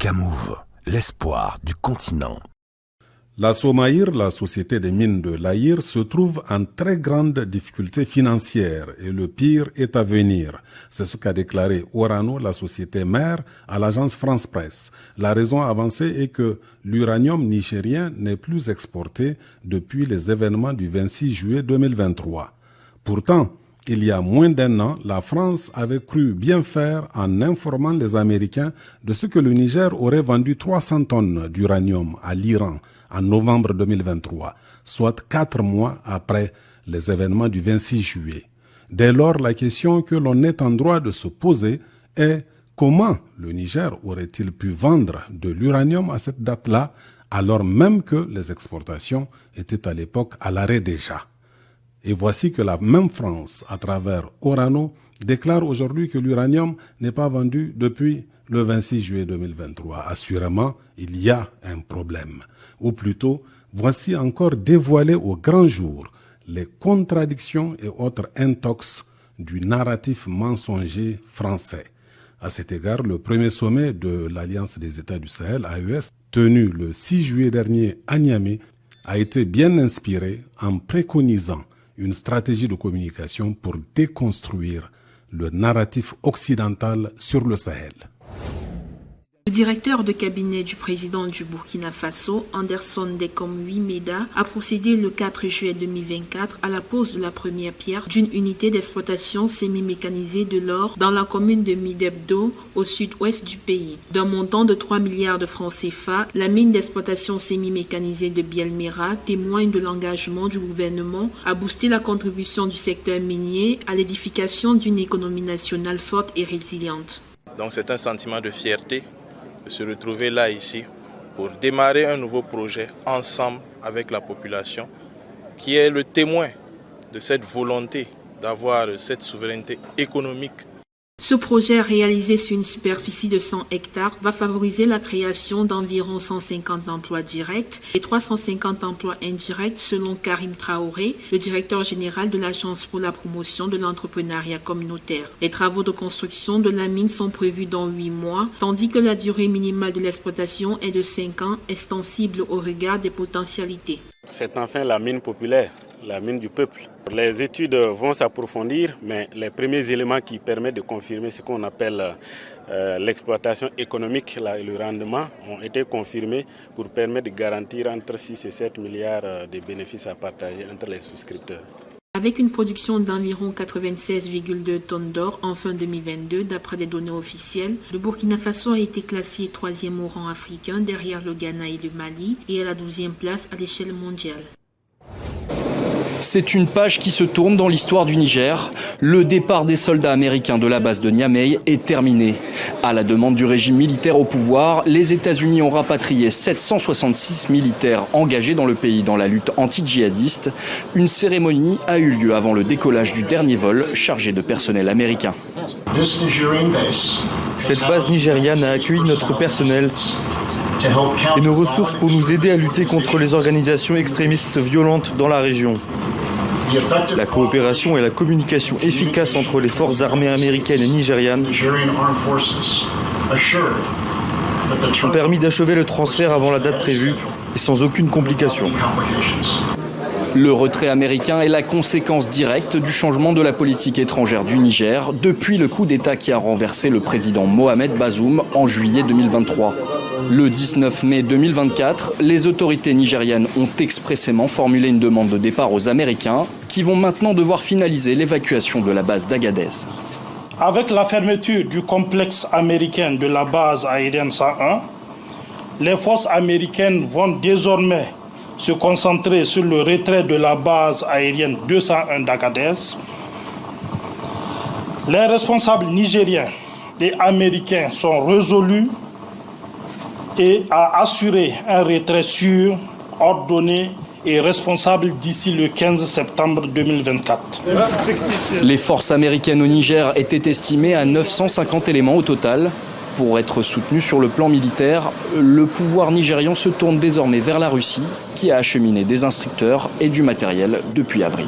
Africa Move, l'espoir du continent. La Somaïr, la société des mines de l'Aïr, se trouve en très grande difficulté financière et le pire est à venir. C'est ce qu'a déclaré Orano, la société mère, à l'agence France Presse. La raison avancée est que l'uranium nigérien n'est plus exporté depuis les événements du 26 juillet 2023. Pourtant, il y a moins d'un an, la France avait cru bien faire en informant les Américains de ce que le Niger aurait vendu 300 tonnes d'uranium à l'Iran en novembre 2023, soit 4 mois après les événements du 26 juillet. Dès lors, la question que l'on est en droit de se poser est comment le Niger aurait-il pu vendre de l'uranium à cette date-là, alors même que les exportations étaient à l'époque à l'arrêt déjà. Et voici que la même France, à travers Orano, déclare aujourd'hui que l'uranium n'est pas vendu depuis le 26 juillet 2023. Assurément, il y a un problème. Ou plutôt, voici encore dévoilé au grand jour les contradictions et autres intox du narratif mensonger français. À cet égard, le premier sommet de l'Alliance des États du Sahel, AES, tenu le 6 juillet dernier à Niamey, a été bien inspiré en préconisant une stratégie de communication pour déconstruire le narratif occidental sur le Sahel. Le directeur de cabinet du président du Burkina Faso, Anderson Dekomwi Meda, a procédé le 4 juillet 2024 à la pose de la première pierre d'une unité d'exploitation semi-mécanisée de l'or dans la commune de Midebdo, au sud-ouest du pays. D'un montant de 3 milliards de francs CFA, la mine d'exploitation semi-mécanisée de Bielmera témoigne de l'engagement du gouvernement à booster la contribution du secteur minier à l'édification d'une économie nationale forte et résiliente. Donc c'est un sentiment de fierté de se retrouver là, ici, pour démarrer un nouveau projet ensemble avec la population, qui est le témoin de cette volonté d'avoir cette souveraineté économique. Ce projet, réalisé sur une superficie de 100 hectares, va favoriser la création d'environ 150 emplois directs et 350 emplois indirects selon Karim Traoré, le directeur général de l'Agence pour la promotion de l'entrepreneuriat communautaire. Les travaux de construction de la mine sont prévus dans 8 mois, tandis que la durée minimale de l'exploitation est de 5 ans, extensible au regard des potentialités. C'est enfin la mine populaire, la mine du peuple. Les études vont s'approfondir, mais les premiers éléments qui permettent de confirmer ce qu'on appelle l'exploitation économique et le rendement ont été confirmés pour permettre de garantir entre 6 et 7 milliards de bénéfices à partager entre les souscripteurs. Avec une production d'environ 96,2 tonnes d'or en fin 2022, d'après les données officielles, le Burkina Faso a été classé 3e au rang africain derrière le Ghana et le Mali et à la 12e place à l'échelle mondiale. C'est une page qui se tourne dans l'histoire du Niger. Le départ des soldats américains de la base de Niamey est terminé. À la demande du régime militaire au pouvoir, les États-Unis ont rapatrié 766 militaires engagés dans le pays dans la lutte anti-djihadiste. Une cérémonie a eu lieu avant le décollage du dernier vol chargé de personnel américain. Cette base nigériane a accueilli notre personnel et nos ressources pour nous aider à lutter contre les organisations extrémistes violentes dans la région. La coopération et la communication efficace entre les forces armées américaines et nigérianes ont permis d'achever le transfert avant la date prévue et sans aucune complication. Le retrait américain est la conséquence directe du changement de la politique étrangère du Niger depuis le coup d'État qui a renversé le président Mohamed Bazoum en juillet 2023. Le 19 mai 2024, les autorités nigériennes ont expressément formulé une demande de départ aux Américains qui vont maintenant devoir finaliser l'évacuation de la base d'Agadez. Avec la fermeture du complexe américain de la base aérienne 101, les forces américaines vont désormais se concentrer sur le retrait de la base aérienne 201 d'Agadez. Les responsables nigériens et américains sont résolus et à assurer un retrait sûr, ordonné et responsable d'ici le 15 septembre 2024. Les forces américaines au Niger étaient estimées à 950 éléments au total. Pour être soutenu sur le plan militaire, le pouvoir nigérian se tourne désormais vers la Russie, qui a acheminé des instructeurs et du matériel depuis avril.